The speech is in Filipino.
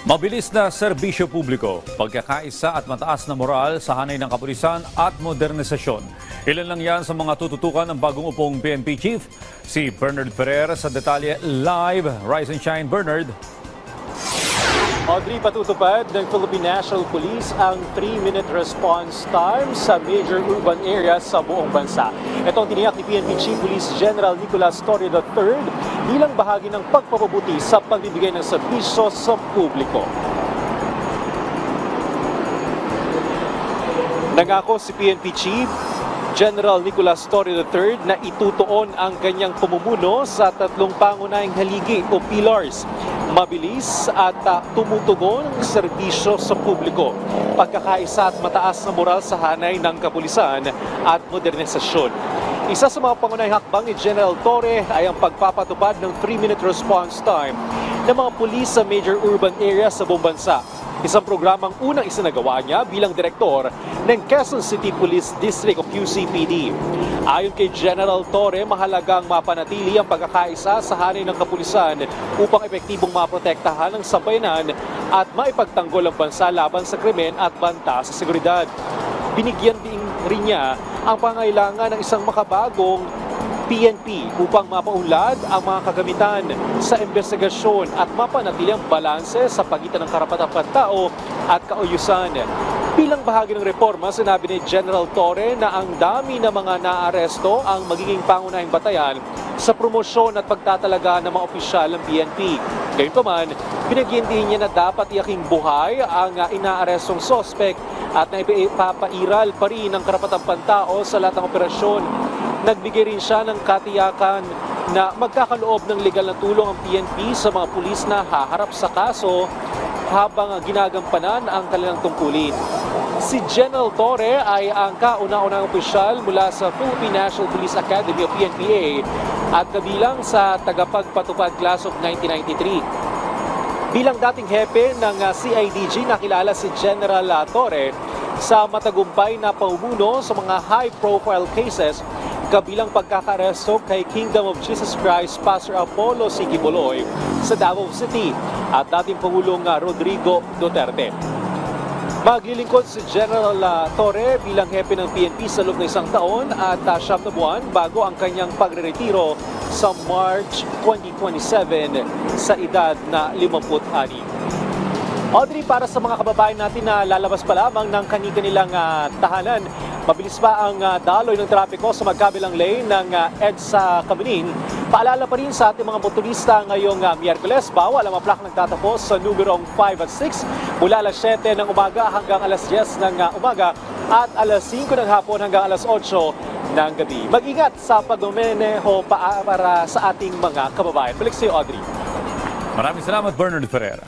Mabilis na serbisyo publiko, pagkakaisa at mataas na moral sa hanay ng kapulisan at modernisasyon. Ilan lang yan sa mga tututukan ng bagong upong PNP Chief, si Bernard Ferrer sa detalye live. Rise and shine, Bernard. Audrey, patutupad ng Philippine National Police ang 3-minute response time sa major urban areas sa buong bansa. Ito ang tiniyak ni PNP Chief Police General Nicolas Torre III bilang bahagi ng pagpapabuti sa pagbibigay ng serbisyo sa publiko. Nangako si PNP Chief General Nicolas Torre III na itutuon ang kanyang pamumuno sa tatlong pangunahing haligi o pillars: mabilis at tumutugon ng serbisyo sa publiko, pagkakaisa at mataas na moral sa hanay ng kapulisan at modernisasyon. Isa sa mga pangunahing hakbang ni General Torre ay ang pagpapatupad ng 3-minute response time ng mga pulis sa major urban areas sa buong bansa. Isang programang unang isinagawa niya bilang direktor ng Quezon City Police District o QCPD. Ayon kay General Torre, mahalagang mapanatili ang pagkakaisa sa hanay ng kapulisan upang epektibong maprotektahan ang sambayanan at maipagtanggol ang bansa laban sa krimen at banta sa seguridad. Binigyan din rin niya ang pangailangan ng isang makabagong PNP upang mapaunlad ang mga kagamitan sa investigasyon at mapanatili ang balanse sa pagitan ng karapatang-pantao at kauyusan. Bilang bahagi ng reforma, sinabi ni General Torre na ang dami ng mga naaresto ang magiging pangunahing batayan sa promosyon at pagtatalaga ng mga opisyal ng PNP. Gayunpaman, binigyan din niya na dapat iyaking buhay ang inaarestong sospek at naipapairal pa rin ang karapatang-pantao sa lahat ng operasyon. Nagbigay rin siya ng katiyakan na magkakaloob ng legal na tulong ang PNP sa mga pulis na haharap sa kaso habang ginagampanan ang kanilang tungkulin. Si General Torre ay ang kauna-unang opisyal mula sa Philippine National Police Academy o PNPA at kabilang sa tagapagpatupad class of 1993. Bilang dating hepe ng CIDG, nakilala si General Torre sa matagumpay na pamumuno sa mga high-profile cases, kabilang pagkakaresto kay Kingdom of Jesus Christ Pastor Apollo C. Quiboloy sa Davao City at dating Pangulong Rodrigo Duterte. Maglilingkod si General Torre bilang hepe ng PNP sa loob ng isang taon at 7 na buwan bago ang kanyang pagre-retiro sa March 2027 sa edad na 56. Audrey, para sa mga kababayan natin na lalabas pa lamang ng kanilang tahanan, mabilis pa ang daloy ng trapiko sa magkabilang lane ng EDSA Cabanin. Paalala pa rin sa ating mga motorista ngayong Miyerkules, bawal ang mga plak nagtatapos sa numerong 5 at 6 mula alas 7 ng umaga hanggang alas 10 ng umaga at alas 5 ng hapon hanggang alas 8 ng gabi. Mag-ingat sa pagmamaneho para sa ating mga kababayan. Balik sa iyo, Audrey. Maraming salamat, Bernard Ferrer.